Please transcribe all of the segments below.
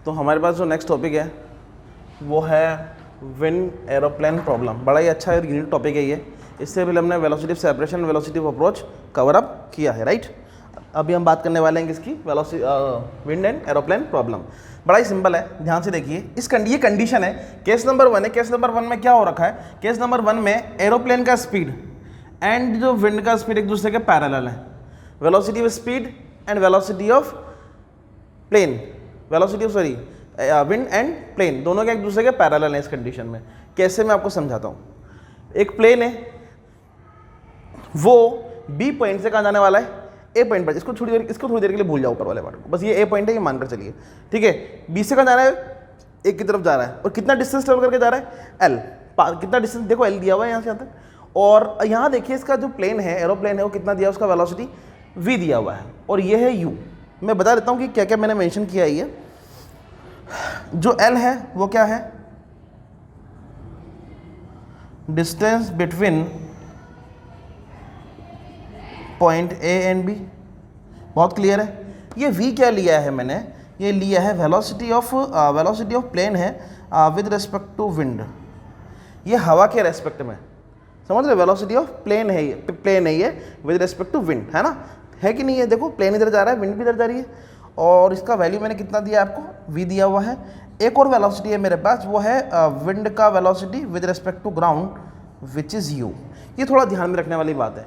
तो हमारे पास जो नेक्स्ट टॉपिक है वो है विंड एरोप्लेन प्रॉब्लम। बड़ा ही अच्छा यूनिक टॉपिक है ये। इससे पहले हमने velocity of separation, velocity of approach cover up किया है, राइट। अभी हम बात करने वाले हैं किसकी, विंड एंड एरोप्लेन प्रॉब्लम। बड़ा ही सिंपल है, ध्यान से देखिए। ये कंडीशन है, केस नंबर 1 है। केस नंबर 1 में क्या हो रखा है, केस नंबर 1 में एरोप्लेन का स्पीड एंड जो विंड का स्पीड एक दूसरे के पैरेलल है। Velocity of speed and velocity of plane, velocity of wind and plane दोनों के एक दूसरे के पैरेलल है इस कंडीशन में। कैसे, मैं आपको समझाता हूँ। एक प्लेन है, वो बी पॉइंट से कहाँ जाने वाला है, ए पॉइंट पर। इसको थोड़ी देर के लिए भूल जाओ ऊपर वाले पार्ट को, बस ये ए पॉइंट है, ये मानकर चलिए, ठीक है। बी से कहाँ जा रहा है, एक की तरफ जा रहा है, और कितना डिस्टेंस ट्रेवल करके जा रहा है, एल। कितना डिस्टेंस देखो, एल दिया हुआ है यहाँ से यहाँ तक। और यहाँ देखिए इसका जो प्लेन है, एरोप्लेन है, वो कितना दिया है, उसका वेलोसिटी वी दिया हुआ है, और ये है यू। मैं बता देता हूँ कि क्या क्या मैंने मेंशन किया है। ये जो एल है वो क्या है, distance between point A and B, बहुत क्लियर है। ये v क्या लिया है मैंने, ये लिया है वेलोसिटी ऑफ प्लेन है विद रिस्पेक्ट टू विंड। ये हवा के रेस्पेक्ट में, समझ रहे, वेलोसिटी ऑफ प्लेन है ये विद रिस्पेक्ट टू विंड, है ना, है कि नहीं है। देखो प्लेन इधर जा रहा है, विंड भी इधर जा रही है, और इसका वैल्यू मैंने कितना दिया आपको, v दिया हुआ है। एक और वेलोसिटी है मेरे पास, वो है विंड का velocity with respect to ground which is u। ये थोड़ा ध्यान में रखने वाली बात है।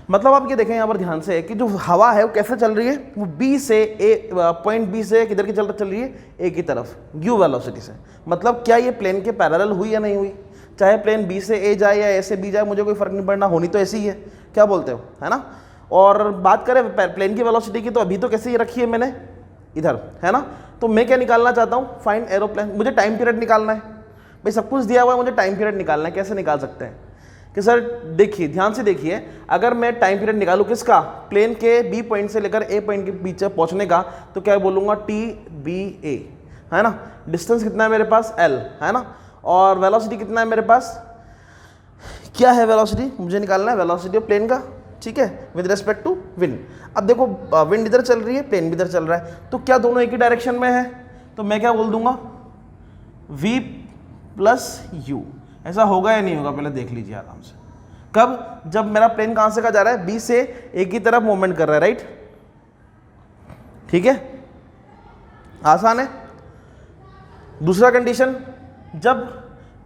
मतलब आप ये देखें यहाँ पर ध्यान से कि जो हवा है वो कैसे चल रही है, वो बी से ए, पॉइंट बी से किधर की चल रही है, ए की तरफ, यू वेलोसिटी से। मतलब क्या ये प्लेन के पैरेलल हुई या नहीं हुई, चाहे प्लेन बी से ए जाए या ए से बी जाए, मुझे कोई फर्क नहीं पड़ना, होनी तो ऐसी ही है। क्या बोलते हो, है ना। और बात करें प्लेन की वेलोसिटी की, तो अभी तो कैसे ये रखी है मैंने इधर, है ना। तो मैं क्या निकालना चाहता हूँ, फाइंड एरोप्लेन। मुझे टाइम पीरियड निकालना है भाई, सब कुछ दिया हुआ है, मुझे टाइम पीरियड निकालना है। कैसे निकाल सकते हैं कि सर, देखिए ध्यान से देखिए, अगर मैं टाइम पीरियड निकालूं किसका, प्लेन के बी पॉइंट से लेकर ए पॉइंट के बीच पहुंचने का, तो क्या बोलूंगा, टी बी ए, है ना। डिस्टेंस कितना है मेरे पास, एल, है ना। और वेलोसिटी कितना है मेरे पास, क्या है वेलोसिटी, मुझे निकालना है वेलोसिटी ऑफ प्लेन का, ठीक है, विद रिस्पेक्ट टू विंड। अब देखो विंड इधर चल रही है, प्लेन भी इधर चल रहा है, तो क्या दोनों एक ही डायरेक्शन में है, तो मैं क्या बोल दूंगा, v प्लस यू। ऐसा होगा या नहीं होगा, पहले देख लीजिए आराम से। कब, जब मेरा प्लेन कहां से कहा जा रहा है, बी से ए की तरफ मूवमेंट कर रहा है, राइट, ठीक है, आसान है। दूसरा कंडीशन, जब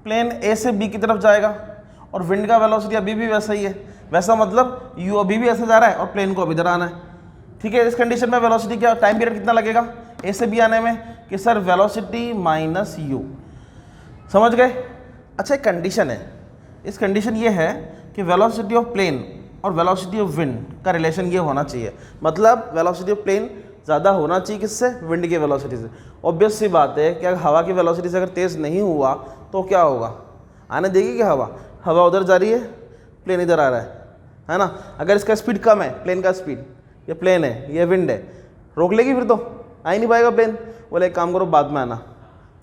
प्लेन ए से बी की तरफ जाएगा और विंड का वेलोसिटी अभी भी वैसा ही है, वैसा मतलब यू अभी भी ऐसे जा रहा है और प्लेन को अभी इधर आना है, ठीक है। इस कंडीशन में वेलोसिटी क्या, टाइम पीरियड कितना लगेगा ए से बी आने में, कि सर वेलोसिटी माइनस यू, समझ गए। अच्छा, एक कंडीशन है, इस कंडीशन ये है कि वेलोसिटी ऑफ प्लेन और वेलोसिटी ऑफ विंड का रिलेशन ये होना चाहिए। मतलब वेलोसिटी ऑफ प्लेन ज़्यादा होना चाहिए किससे, विंड की वेलोसिटी से। ऑब्वियस सी बात है कि हवा की वेलोसिटी से अगर तेज़ नहीं हुआ तो क्या होगा, आने देगी क्या हवा, हवा उधर जा रही है, प्लेन इधर आ रहा है ना। अगर इसका स्पीड कम है, प्लेन का स्पीड, ये प्लेन है, ये विंड है, रोक लेगी, फिर तो आ ही नहीं पाएगा प्लेन। बोले एक काम करो, बाद में आना,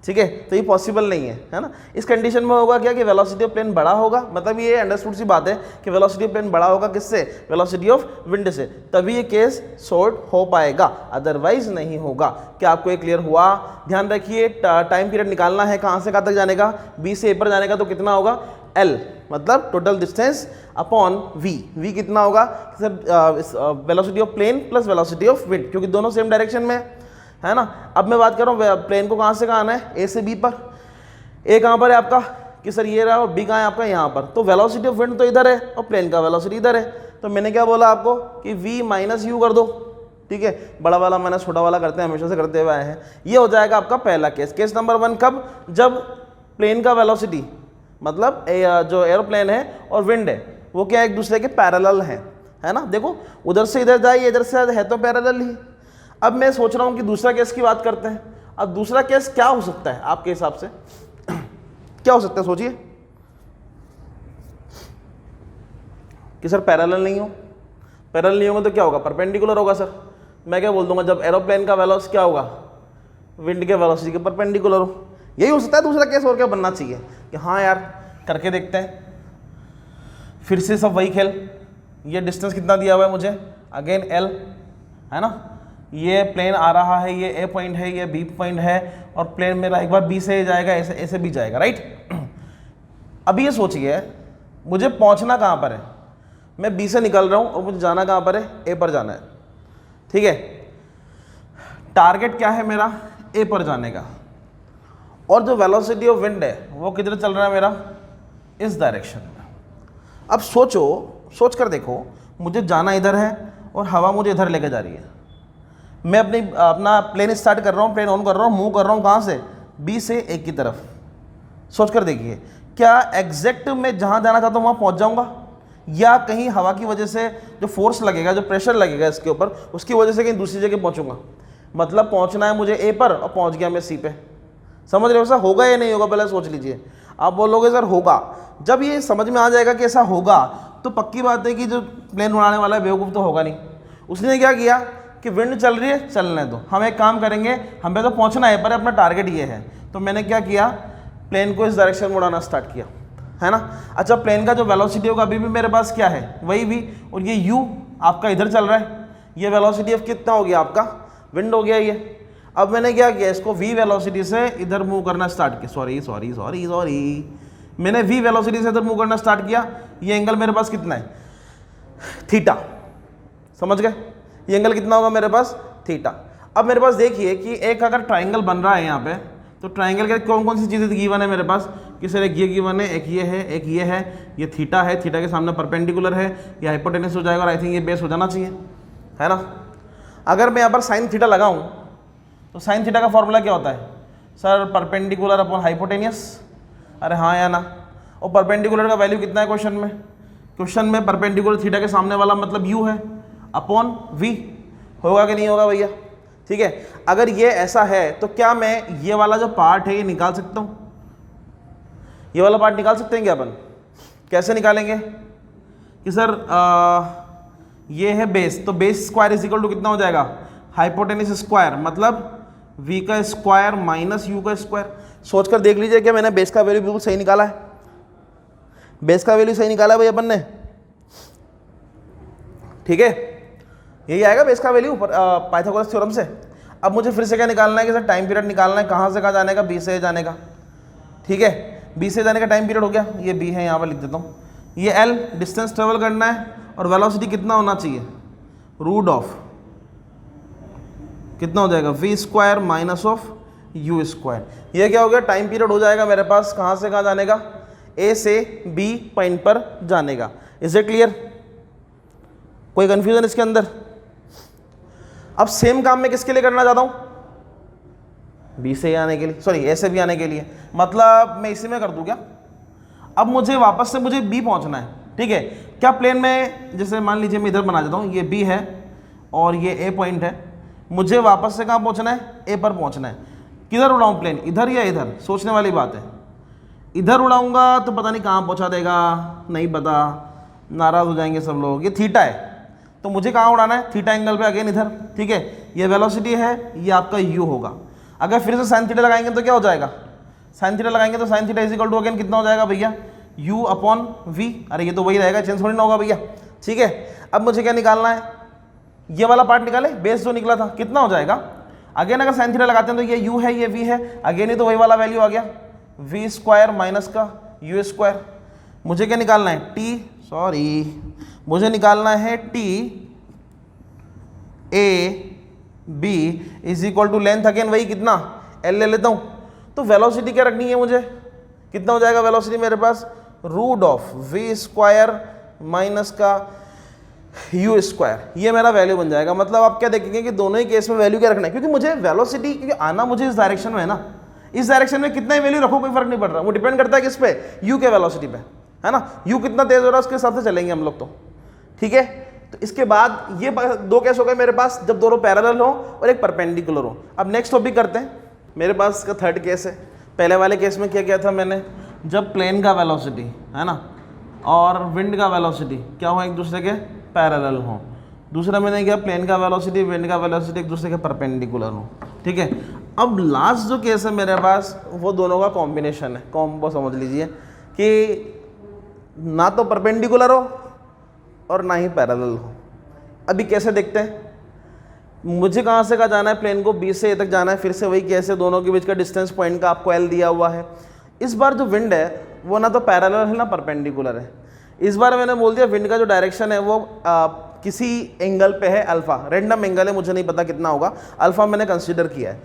ठीक है। तो ये पॉसिबल नहीं है ना। इस कंडीशन में होगा क्या कि वेलोसिटी ऑफ प्लेन बड़ा होगा, मतलब ये अंडरस्टूड सी बात है कि वेलोसिटी ऑफ प्लेन बड़ा होगा किससे, वेलोसिटी ऑफ विंड से, तभी ये केस सॉर्ट हो पाएगा, अदरवाइज नहीं होगा। क्या आपको ये क्लियर हुआ। ध्यान रखिए, टाइम पीरियड निकालना है कहाँ से कहाँ तक जाने का, बी से ए पर जाने का, तो कितना होगा, एल, मतलब टोटल डिस्टेंस अपॉन वी कितना होगा, velocity of plane plus velocity of wind, क्योंकि दोनों सेम डायरेक्शन में है ना। अब मैं बात कर रहा हूँ प्लेन को कहाँ से कहाँ आना है, ए से बी पर। ए कहाँ पर है आपका, कि सर ये रहा, और बी कहाँ है आपका, यहाँ पर। तो वेलोसिटी ऑफ विंड तो इधर है और प्लेन का वेलोसिटी इधर है, तो मैंने क्या बोला आपको कि v माइनस यू कर दो, ठीक है। बड़ा वाला माइनस छोटा वाला करते हैं, हमेशा से करते हुए आए हैं। ये हो जाएगा आपका पहला केस। केस नंबर 1 कब, जब प्लेन का वेलोसिटी, मतलब जो एरोप्लेन है और विंड है वो क्या एक दूसरे के पैरेलल हैं, है ना। देखो उधर से इधर जाए, इधर से है तो पैरेलल ही। अब मैं सोच रहा हूं कि दूसरा केस की बात करते हैं। अब दूसरा केस क्या हो सकता है आपके हिसाब से, क्या हो सकता है, सोचिए। कि सर पैरेलल नहीं हो, पैरेलल नहीं होगा तो क्या होगा, परपेंडिकुलर होगा। सर मैं क्या बोल दूंगा, जब एरोप्लेन का वेलोसिटी क्या होगा, विंड के वेलोसिटी के परपेंडिकुलर हो, यही हो सकता है। दूसरा केस और क्या बनना चाहिए कि हाँ यार करके देखते हैं, फिर से सब वही खेल। ये डिस्टेंस कितना दिया हुआ है मुझे, अगेन एल, है ना। ये प्लेन आ रहा है, ये ए पॉइंट है, ये बी पॉइंट है, और प्लेन मेरा एक बार बी से जाएगा, ऐसे ऐसे भी जाएगा, राइट। अभी ये सोचिए मुझे पहुंचना कहाँ पर है, मैं बी से निकल रहा हूँ और मुझे जाना कहाँ पर है, ए पर जाना है, ठीक है। टारगेट क्या है मेरा, ए पर जाने का, और जो वेलोसिटी ऑफ विंड है वो किधर चल रहा है मेरा, इस डायरेक्शन में। अब सोच कर देखो, मुझे जाना इधर है और हवा मुझे इधर लेके जा रही है, मैं अपना प्लेन स्टार्ट कर रहा हूँ, प्लेन ऑन कर रहा हूँ, मूव कर रहा हूँ कहाँ से, बी से ए की तरफ। सोच कर देखिए, क्या एग्जैक्ट मैं जहाँ जाना चाहता हूँ वहाँ पहुँच जाऊँगा, या कहीं हवा की वजह से जो फोर्स लगेगा, जो प्रेशर लगेगा इसके ऊपर, उसकी वजह से कहीं दूसरी जगह पहुँचूंगा। मतलब पहुँचना है मुझे ए पर और पहुँच गया मैं सी पे। समझ रहे हो, ऐसा होगा या नहीं होगा, पहले सोच लीजिए। आप बोलोगे सर होगा। जब ये समझ में आ जाएगा कि ऐसा होगा तो पक्की बात है कि जो प्लेन उड़ाने वाला है बेवकूफ़ तो होगा नहीं। उसने क्या किया कि विंड चल रही है, चलने दो, हम एक काम करेंगे, हमें तो पहुंचना है पर अपना टारगेट ये है। तो मैंने क्या किया, प्लेन को इस डायरेक्शन में उड़ाना स्टार्ट किया, है ना। अच्छा, प्लेन का जो वेलोसिटी होगा अभी भी मेरे पास क्या है, वही v, और ये u आपका इधर चल रहा है, ये वेलोसिटी ऑफ कितना हो गया आपका, विंड हो गया ये। अब मैंने क्या किया, इसको v वेलोसिटी से इधर मूव करना स्टार्ट किया, सॉरी मैंने v वेलोसिटी से इधर मूव करना स्टार्ट किया। ये एंगल मेरे पास कितना है, थीटा, समझ गए, ये एंगल कितना होगा मेरे पास, थीटा। अब मेरे पास देखिए कि एक अगर ट्राइंगल बन रहा है यहाँ पे, तो ट्राइंगल के कौन कौन सी चीज़ें गिवन है मेरे पास, कि सर एक ये गिवन है, एक ये है, एक ये है, ये थीटा है, थीटा के सामने परपेंडिकुलर है, ये हाइपोटेनस हो जाएगा और आई थिंक ये बेस हो जाना चाहिए, है ना। अगर मैं यहाँ पर साइन थीटा लगाऊँ तो साइन थीटा का फॉर्मूला क्या होता है, सर परपेंडिकुलर अपॉन हाइपोटेनियस, अरे हाँ या ना। और परपेंडिकुलर का वैल्यू कितना है क्वेश्चन में परपेंडिकुलर थीटा के सामने वाला मतलब u है अपॉन v, होगा कि नहीं होगा भैया, ठीक है। अगर ये ऐसा है तो क्या मैं ये वाला जो पार्ट है ये निकाल सकता हूँ, ये वाला पार्ट निकाल सकते हैं क्या अपन, कैसे निकालेंगे कि सर ये है बेस, तो base square is equal to कितना हो जाएगा, हाइपोटेनिस स्क्वायर, मतलब v का स्क्वायर माइनस u का स्क्वायर। सोच कर देख लीजिए क्या मैंने बेस का वैल्यू बिल्कुल सही निकाला है, बेस का वैल्यू सही निकाला है भाई अपन ने, ठीक है, यही आएगा बेस का वैल्यू पाइथागोरस थ्योरम से। अब मुझे फिर से क्या निकालना है कि सर टाइम पीरियड निकालना है, कहाँ से कहाँ जाने का, बी से जाने का, ठीक है। बी से जाने का टाइम पीरियड हो गया, ये बी है, यहाँ पर लिख देता हूँ, ये एल डिस्टेंस ट्रेवल करना है, और वेलोसिटी कितना होना चाहिए, रूट ऑफ कितना हो जाएगा, V square minus of U square. ये क्या हो गया, टाइम पीरियड हो जाएगा मेरे पास कहाँ से कहाँ जाने का, ए से बी पॉइंट पर जाने का। इज इट क्लियर, कोई कंफ्यूजन इसके अंदर। अब सेम काम मैं किसके लिए करना चाहता हूँ, बी से आने के लिए, सॉरी ए से भी आने के लिए, मतलब मैं इसी में कर दूँ क्या। अब मुझे वापस से मुझे बी पहुँचना है, ठीक है। क्या प्लेन में, जैसे मान लीजिए मैं इधर बना देता हूँ, ये बी है और ये ए पॉइंट है, मुझे वापस से कहाँ पहुँचना है, ए पर पहुँचना है। किधर उड़ाऊँ प्लेन, इधर या इधर, सोचने वाली बात है। इधर उड़ाऊंगा तो पता नहीं कहाँ पहुँचा देगा, नहीं पता, नाराज़ हो जाएंगे सब लोग। ये थीटा है तो मुझे कहाँ उड़ाना है, थीटा एंगल पे, अगेन इधर, ठीक है। ये वेलोसिटी है, ये आपका u होगा। अगर फिर से साइन थीटा लगाएंगे तो क्या हो जाएगा, साइन थीटा लगाएंगे तो sine theta is equal to again कितना हो जाएगा भैया, u अपॉन v। अरे ये तो वही रहेगा, चेंज थोड़ी ना होगा भैया, ठीक है। अब मुझे क्या निकालना है, ये वाला पार्ट निकाले, बेस जो निकला था कितना हो जाएगा। अगेन अगर साइन थीटा लगाते हैं तो ये u है, ये v है, अगेन ही तो वही वाला वैल्यू आ गया, v स्क्वायर माइनस का u स्क्वायर। मुझे क्या निकालना है, मुझे निकालना है t a b is equal to length, again वही कितना l ले लेता हूँ। तो वेलोसिटी क्या रखनी है मुझे, कितना हो जाएगा वेलोसिटी मेरे पास, root of v square minus का u स्क्वायर। ये मेरा वैल्यू बन जाएगा। मतलब आप क्या देखेंगे कि दोनों ही केस में वैल्यू क्या रखना है, क्योंकि मुझे वेलोसिटी, क्योंकि आना मुझे इस डायरेक्शन में है ना, इस डायरेक्शन में कितना ही वैल्यू रखो कोई फर्क नहीं पड़ रहा, वो डिपेंड करता है किस पे, u के वेलोसिटी पे, है ना। u कितना तेज हो रहा है उसके हिसाब से चलेंगे हम लोग तो, ठीक है। तो इसके बाद ये दो केस हो गए मेरे पास, जब दोनों पैरेलल हो और एक परपेंडिकुलर हो। अब नेक्स्ट टॉपिक करते हैं, मेरे पास का थर्ड केस है। पहले वाले केस में क्या किया था मैंने, जब प्लेन का वेलोसिटी, है ना, और विंड का वेलोसिटी क्या हो, एक दूसरे के पैरेलल हो। दूसरा मैंने किया, प्लेन का वेलोसिटी, विंड का वेलोसिटी एक दूसरे के परपेंडिकुलर हो, ठीक है। अब लास्ट जो केस है मेरे पास, वो दोनों का कॉम्बिनेशन है, कॉम्बो समझ लीजिए, कि ना तो परपेंडिकुलर हो और ना ही पैरेलल हो। अभी कैसे देखते हैं, मुझे कहाँ से कहाँ जाना है, प्लेन को बी से ए तक जाना है, फिर से वही कैसे, दोनों के बीच का डिस्टेंस पॉइंट का आपको एल दिया हुआ है। इस बार जो विंड है वो ना तो पैरेलल है ना परपेंडिकुलर है। इस बार मैंने बोल दिया विंड का जो डायरेक्शन है वो किसी एंगल पे है अल्फा, रैंडम एंगल है, मुझे नहीं पता कितना होगा, अल्फा मैंने कंसीडर किया है।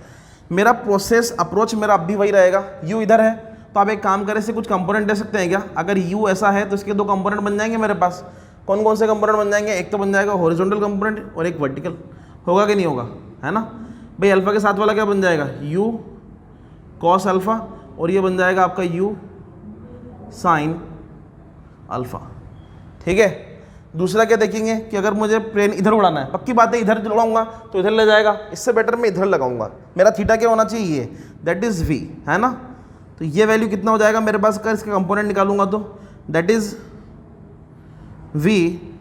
मेरा प्रोसेस अप्रोच मेरा अब भी वही रहेगा, यू इधर है तो आप एक काम करें, इससे कुछ कंपोनेंट दे सकते हैं क्या? अगर यू ऐसा है तो इसके दो कंपोनेंट बन जाएंगे मेरे पास। कौन कौन से कंपोनेंट बन जाएंगे? एक तो बन जाएगा हॉरिजॉन्टल कंपोनेंट और एक वर्टिकल। होगा कि नहीं होगा? है ना भाई। अल्फा के साथ वाला क्या बन जाएगा? यू कॉस अल्फा, और ये बन जाएगा आपका यू साइन अल्फा। ठीक है। दूसरा क्या देखेंगे कि अगर मुझे प्लेन इधर उड़ाना है, पक्की बात है इधर लगाऊंगा तो इधर ले जाएगा, इससे बेटर मैं इधर लगाऊंगा। मेरा थीटा क्या होना चाहिए? दैट इज वी, है ना। तो ये वैल्यू कितना हो जाएगा मेरे पास? अगर इसका कंपोनेंट निकालूंगा तो that is V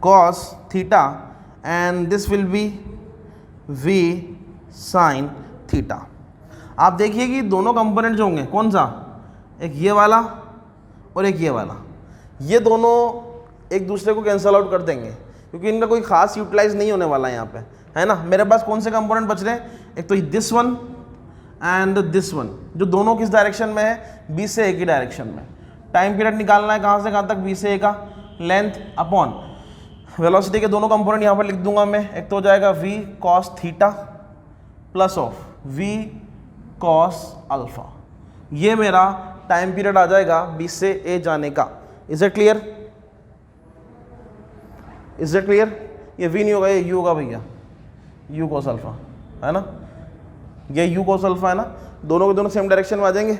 cos theta and this will be V sine theta. आप देखिए कि दोनों कंपोनेंट जो होंगे, कौन सा, एक ये वाला और एक ये वाला, ये दोनों एक दूसरे को कैंसल आउट कर देंगे क्योंकि इनका कोई खास यूटिलाइज नहीं होने वाला है यहाँ पे, है ना। मेरे पास कौन से कंपोनेंट बच रहे हैं? एक तो this one and this one, जो दोनों किस डायरेक्शन में है? बी से ए की डायरेक्शन में। टाइम पीरियड निकालना है कहाँ से कहाँ तक? बी से ए का, लेंथ अपॉन वेलोसिटी के दोनों कंपोनेंट यहाँ पर लिख दूंगा मैं। एक तो हो जाएगा we cos theta plus of V cos alpha. ये मेरा टाइम पीरियड आ जाएगा बी से ए जाने का। Is it clear? Is it clear? ये वी नहीं होगा, ये यू होगा भैया, यू कॉस अल्फा, है ना। ये यू कॉस अल्फा है ना, दोनों के दोनों सेम डायरेक्शन में आ जाएंगे।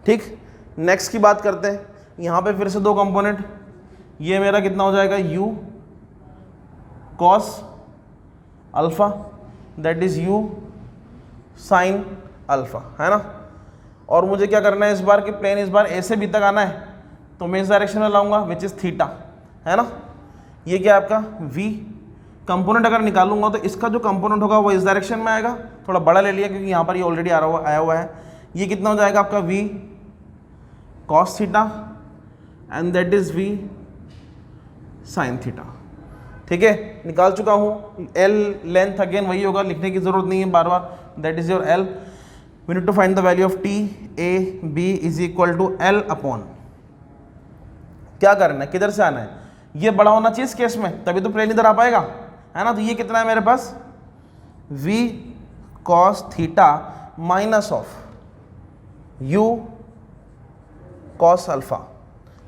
ठीक, नेक्स्ट की बात करते हैं। यहां पे फिर से दो कंपोनेंट, ये मेरा कितना हो जाएगा? You cos alpha that is you sine alpha, है ना। और मुझे क्या करना है इस बार कि प्लेन इस बार ए से बी तक आना है तो मैं इस डायरेक्शन में लाऊंगा विच इज थीटा, है ना। ये क्या आपका v कंपोनेंट अगर निकालूंगा तो इसका जो कंपोनेंट होगा वो इस डायरेक्शन में आएगा। थोड़ा बड़ा ले लिया क्योंकि यहाँ पर ये ऑलरेडी आया हुआ है। ये कितना हो जाएगा आपका v cos theta and that is v sin theta. ठीक है, निकाल चुका हूँ। l लेंथ अगेन वही होगा, लिखने की जरूरत नहीं है बार बार, that is your l। We need to find the value of t a b is equal to l upon, क्या करना है, किधर से आना है? ये बड़ा होना चाहिए इस केस में, तभी तो प्लेन इधर आ पाएगा, है ना। तो ये कितना है मेरे पास? v cos theta minus of u cos alpha.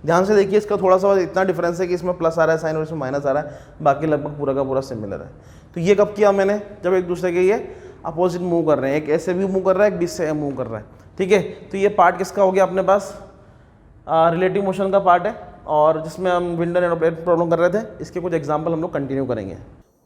ध्यान से देखिए, इसका थोड़ा सा इतना डिफरेंस है कि इसमें प्लस आ रहा है साइन और इसमें माइनस आ रहा है, बाकी लगभग पूरा का पूरा सिमिलर है। तो ये कब किया मैंने? जब एक दूसरे के ये अपोजिट मूव कर रहे हैं, एक ऐसे भी मूव कर रहा है, एक बीच से मूव कर रहा है। ठीक है, तो ये पार्ट किसका हो गया अपने पास? रिलेटिव मोशन का पार्ट है, और जिसमें हम विंड एंड एरोप्लेन प्रॉब्लम कर रहे थे, इसके कुछ एग्जांपल हम लोग कंटिन्यू करेंगे।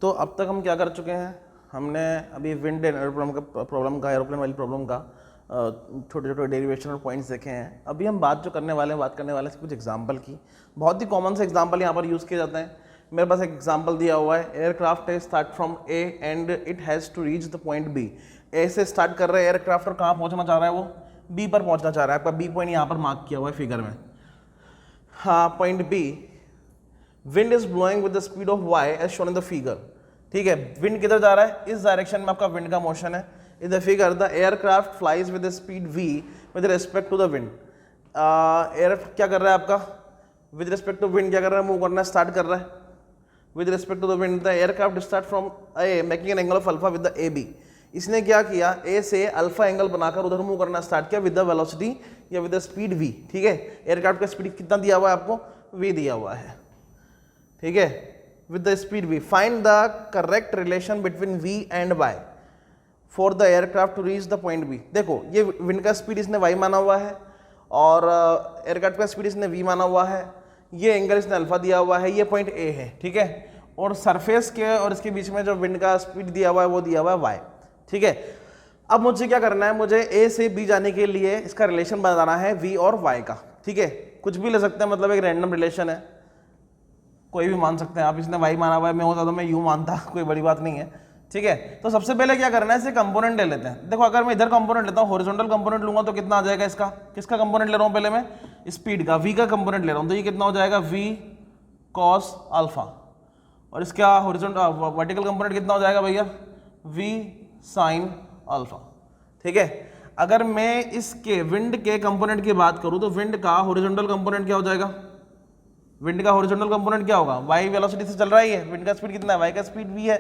तो अब तक हम क्या कर चुके हैं? हमने अभी विंड एंड एरोप्लेन का प्रॉब्लम का, एरोप्लेन वाली प्रॉब्लम का छोटे छोटे डेरिवेशन और पॉइंट्स देखे हैं। अभी हम बात करने वाले हैं कुछ एग्जांपल की। बहुत ही कॉमन से एग्जांपल यहाँ पर यूज़ किए जाते हैं। मेरे पास एक एग्जांपल दिया हुआ है, एयरक्राफ्ट है start from A and it has to reach the point B. A से स्टार्ट कर रहे हैं एयरक्राफ्ट और कहाँ पहुँचना चाह रहा है? वो बी पर पहुँचना चाह रहा है। आपका बी पॉइंट यहाँ पर मार्क किया हुआ है फिगर में। हाँ, point B, wind is blowing with the speed of y as shown in the figure. ठीक है, विंड किधर जा रहा है? इस डायरेक्शन में आपका विंड का मोशन है। In the figure the aircraft flies with the speed v with respect to the wind. Air क्या कर रहा है आपका? विद रिस्पेक्ट टू विंड क्या कर रहा है? मूव करना स्टार्ट कर रहा है with respect to the wind. The aircraft start from A making an angle of alpha with the A B. इसने क्या किया? ए से अल्फा एंगल बनाकर उधर मूव करना स्टार्ट किया विद द वेलोसिटी या विद द स्पीड v। ठीक है, एयरक्राफ्ट का स्पीड कितना दिया हुआ है आपको? v दिया हुआ है। ठीक है, with the speed v। Find the correct relation between v and y for the aircraft to reach the point b। देखो, ये विंड का स्पीड इसने y माना हुआ है और एयरक्राफ्ट का स्पीड इसने v माना हुआ है। ये एंगल इसने अल्फा दिया हुआ है, ये पॉइंट a है। ठीक है, और सरफेस के और इसके बीच में जो विंड का स्पीड दिया हुआ है वो दिया हुआ है y। ठीक है, अब मुझे क्या करना है? मुझे a से b जाने के लिए इसका रिलेशन बनाना है v और y का। ठीक है, कुछ भी ले सकते हैं, मतलब एक रैंडम रिलेशन है, कोई भी मान सकते हैं आप। इसने y माना हुआ है, मैं होता तो मैं u मानता, कोई बड़ी बात नहीं है। ठीक है, तो सबसे पहले क्या करना है? इसे कंपोनेंट ले लेते हैं। देखो, अगर मैं इधर कंपोनेंट लेता हूँ, हॉरिजॉन्टल कंपोनेंट लूंगा तो कितना आ जाएगा इसका? किसका कंपोनेंट ले रहा हूँ? पहले मैं स्पीड का, v का कंपोनेंट ले रहा हूँ, तो ये कितना हो जाएगा? v कॉस अल्फा, और इसका हॉरिजॉन्टल वर्टिकल कंपोनेंट कितना हो जाएगा भैया, v साइन अल्फा। ठीक है, अगर मैं इसके विंड के कंपोनेंट की बात करूं तो विंड का हॉरिजॉन्टल कंपोनेंट क्या हो जाएगा, विंड का हॉरिजॉन्टल कंपोनेंट क्या होगा, y वेलोसिटी से चल रहा है, विंड का स्पीड कितना है, y का स्पीड v है।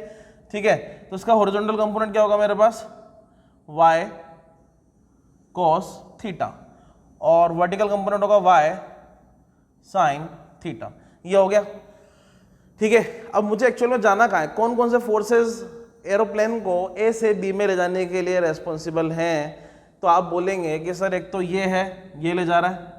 ठीक है, तो इसका हॉरिजॉन्टल कंपोनेंट क्या होगा मेरे पास, y cos थीटा, और वर्टिकल कंपोनेंट होगा y sin थीटा। ये हो गया। ठीक है, अब मुझे एक्चुअल में जाना कहाँ है, कौन कौन से फोर्सेस एरोप्लेन को ए से बी में ले जाने के लिए रेस्पॉन्सिबल हैं। तो आप बोलेंगे कि सर एक तो ये है, ये ले जा रहा है,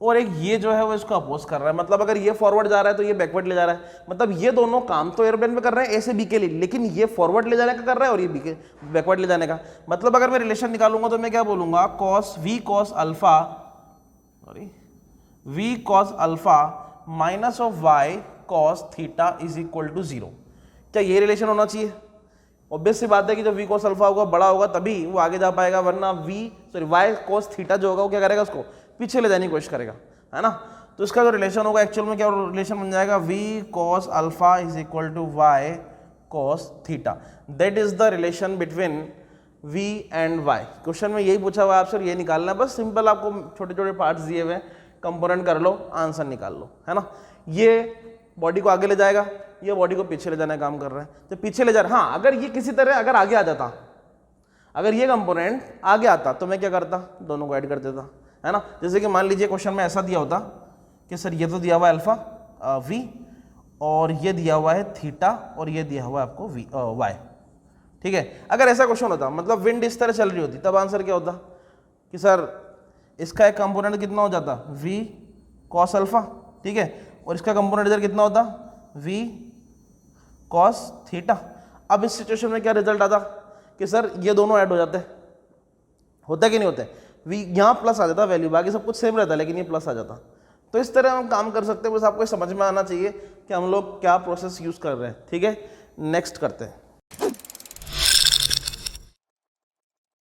और एक ये जो है वो इसको अपोज कर रहा है। मतलब अगर ये फॉरवर्ड जा रहा है तो ये बैकवर्ड ले जा रहा है। मतलब ये दोनों काम तो एरोप्लेन में कर रहे हैं ए से बी के लिए, लेकिन ये फॉरवर्ड ले जाने का कर रहा है और ये बी के बैकवर्ड ले जाने का। मतलब अगर मैं रिलेशन निकालूंगा तो मैं क्या बोलूंगा, cos V cos alpha, sorry V cos alpha minus of Y cos theta is equal to 0। क्या ये रिलेशन होना चाहिए? ऑब्वियस सी बात है कि जब वी कॉस अल्फा होगा, बड़ा होगा, तभी वो आगे जा पाएगा, वरना वाई कॉस थीटा जो होगा वो क्या करेगा, उसको पीछे ले जाने की कोशिश करेगा, है ना। तो इसका जो रिलेशन होगा एक्चुअल में क्या रिलेशन बन जाएगा, we cos alpha is equal to y cos theta. That is the relation between v and y। Question में यही पूछा हुआ है आपसे, ये निकालना है बस, सिंपल आपको छोटे छोटे पार्ट्स दिए हुए हैं, कंपोनेंट कर लो, आंसर निकाल लो, है ना। ये बॉडी को आगे ले जाएगा, ये बॉडी को पीछे ले जाने का काम कर रहा है, तो पीछे ले जा रहा है। हाँ, अगर ये किसी तरह अगर आगे आ जाता, अगर ये कंपोनेंट आगे आता तो मैं क्या करता, दोनों को ऐड कर देता, है ना। जैसे कि मान लीजिए क्वेश्चन में ऐसा दिया होता कि सर ये तो दिया हुआ है अल्फा v, और ये दिया हुआ है थीटा, और ये दिया हुआ है आपको y। ठीक है, अगर ऐसा क्वेश्चन होता, मतलब विंड इस तरह चल रही होती, तब आंसर क्या होता कि सर इसका एक कंपोनेंट कितना हो जाता, v cos अल्फा, ठीक है, और इसका कंपोनेंट इधर कितना होता, v cos थीटा। अब इस सिचुएशन में क्या रिजल्ट आता कि सर ये दोनों ऐड हो जाते, होता कि नहीं होते, v यहाँ प्लस आ जाता वैल्यू, बाकी सब कुछ सेम रहता, लेकिन ये प्लस आ जाता। तो इस तरह हम काम कर सकते हैं, बस आपको समझ में आना चाहिए कि हम लोग क्या प्रोसेस यूज कर रहे हैं। ठीक है, नेक्स्ट करते हैं।